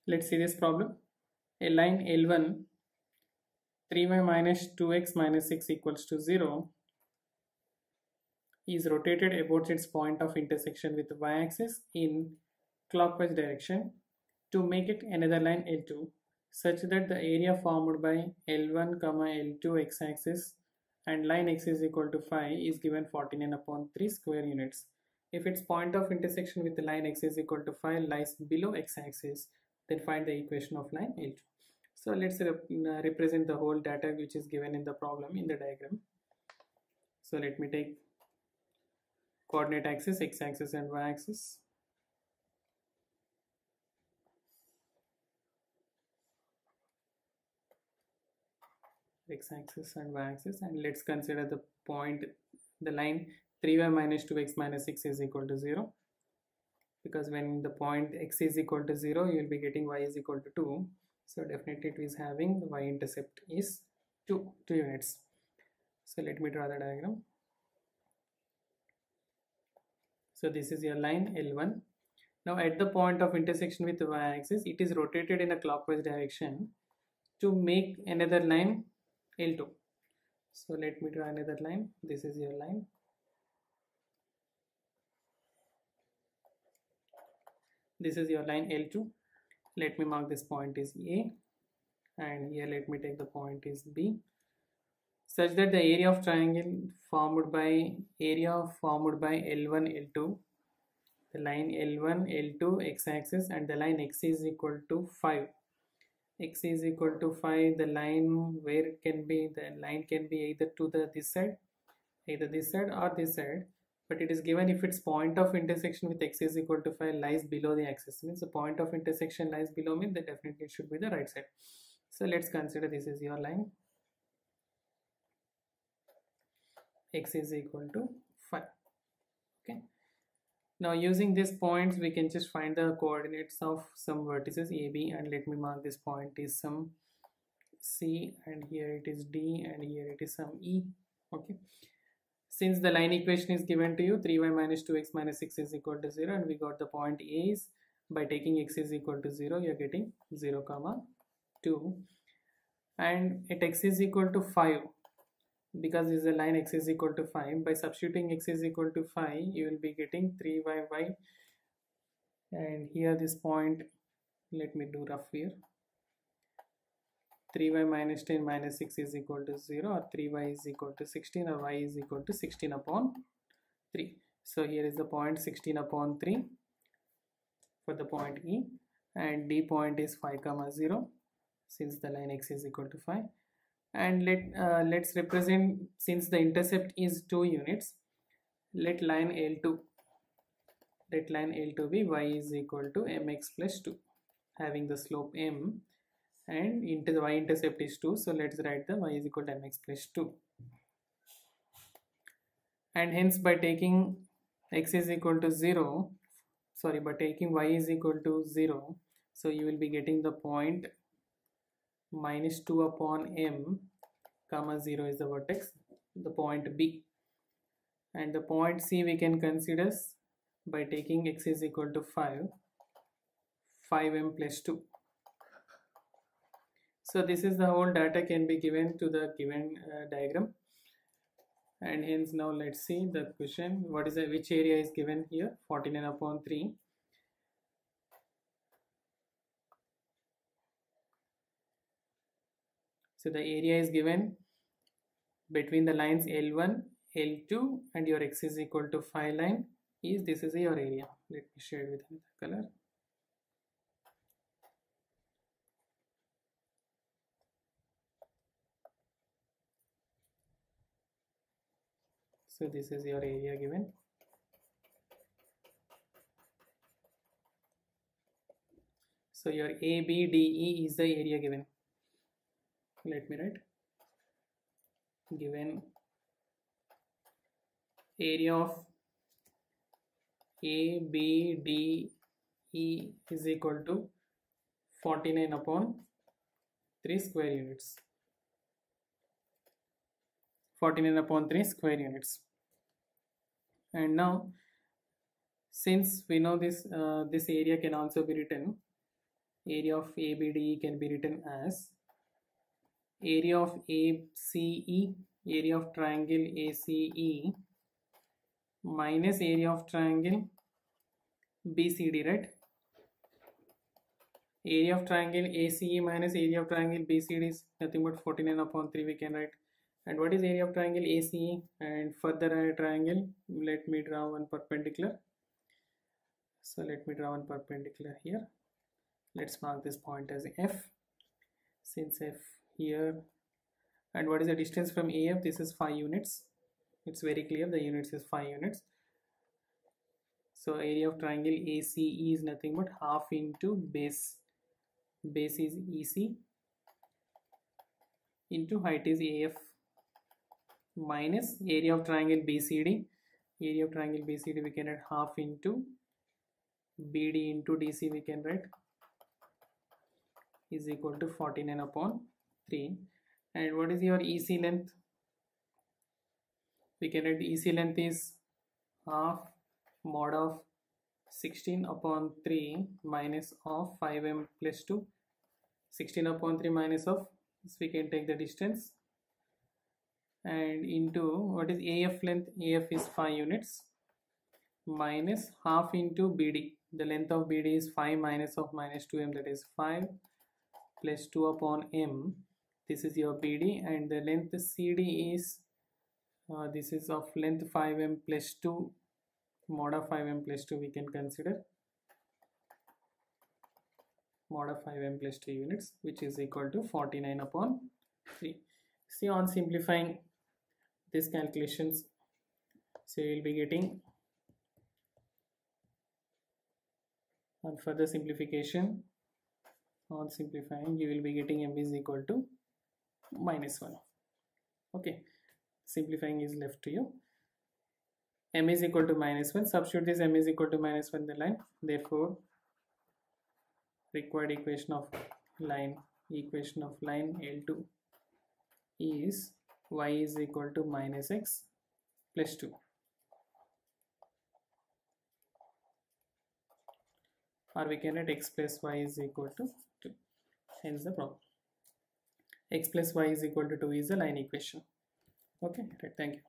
Let's see this problem. A line L1 3y minus 2x minus 6 equals to 0 is rotated about its point of intersection with the y-axis in clockwise direction to make it another line L2 such that the area formed by L1, L2 x-axis and line x is equal to 5 is given 49 upon 3 square units. If its point of intersection with the line x is equal to 5 lies below x-axis, then find the equation of line L2. So let's represent the whole data which is given in the problem in the diagram. So let me take coordinate axis, x-axis and y-axis. X-axis and y-axis, and let's consider the point, the line 3y minus 2x minus 6 is equal to 0, because when the point x is equal to 0 you will be getting y is equal to 2, so definitely it is having the y-intercept is 2 units. So let me draw the diagram. So this is your line L1. Now at the point of intersection with the y-axis, it is rotated in a clockwise direction to make another line L2. So let me draw another line. This is your line. This is your line L2. Let me mark this point is A, and here let me take the point is B, such that the area of triangle formed by L1 L2, the line L1 L2 x-axis, and the line x is equal to 5. X is equal to 5, the line where it can be, the line can be either to this side, either this side or this side, but it is given if its point of intersection with x is equal to 5 lies below the axis, means the point of intersection lies below, means that definitely it should be the right side. So let's consider this is your line. X is equal to 5. Okay. Now using these points we can just find the coordinates of some vertices A, B, and let me mark this point is some C, and here it is D, and here it is some E. Okay. Since the line equation is given to you, 3y minus 2x minus 6 is equal to 0, and we got the point A is, by taking x is equal to 0 you are getting 0, 2, and at x is equal to 5, because this is a line x is equal to 5, by substituting x is equal to 5 you will be getting 3y, and here this point, let me do rough here, 3y minus 10 minus 6 is equal to 0, or 3y is equal to 16, or y is equal to 16 upon 3. So here is the point 16 upon 3 for the point E, and D point is 5, 0, since the line x is equal to 5. And let's represent, since the intercept is 2 units, let line L2 be y is equal to mx plus 2, having the slope m, and the y intercept is 2, so let's write the y is equal to mx plus 2. And hence by taking x is equal to 0, sorry, by taking y is equal to 0, so you will be getting the point minus 2 upon m, 0 is the vertex, the point B. And the point C we can consider by taking x is equal to 5m plus 2. So this is the whole data can be given to the given diagram, and hence now let's see the question. What is which area is given here? 49 upon 3. So the area is given between the lines L1, L2 and your x is equal to 5 line is, this is your area. Let me share it with another color. So this is your area given. So your A, B, D, E is the area given. Let me write. Given area of A, B, D, E is equal to 49 upon 3 square units. 49 upon 3 square units. And now, since we know this, this area can also be written area of ABDE can be written as area of ACE, area of triangle ACE minus area of triangle BCD, right? Area of triangle ACE minus area of triangle BCD is nothing but 49 upon 3 we can write. And what is area of triangle ACE? And further a triangle, let me draw one perpendicular. So let me draw one perpendicular here. Let's mark this point as F. Since F here, and what is the distance from AF? This is 5 units. It's very clear, the units is 5 units. So area of triangle ACE is nothing but half into base is EC into height is AF minus area of triangle BCD. Area of triangle BCD we can write half into BD into DC we can write is equal to 49 upon 3. And what is your EC length? We can write EC length is half mod of 16 upon 3 minus of 5m plus 2. 16 upon 3 minus of, so we can take the distance, and into what is AF length? AF is 5 units minus half into BD. The length of BD is 5 minus of minus 2m, that is 5 plus 2 upon m. This is your BD, and the length CD is this is of length 5m plus 2 mod of 5m plus 2 we can consider mod of 5m plus 2 units, which is equal to 49 upon 3. See, on simplifying these calculations, so you will be getting, on further simplification, on simplifying you will be getting m is equal to -1. Okay, simplifying is left to you. M is equal to -1. Substitute this m is equal to -1 in the line. Therefore, required equation of line L2 is y is equal to -x plus 2, or we can write x plus y is equal to 2. Hence the problem. X plus y is equal to 2 is the line equation. Okay, right, thank you.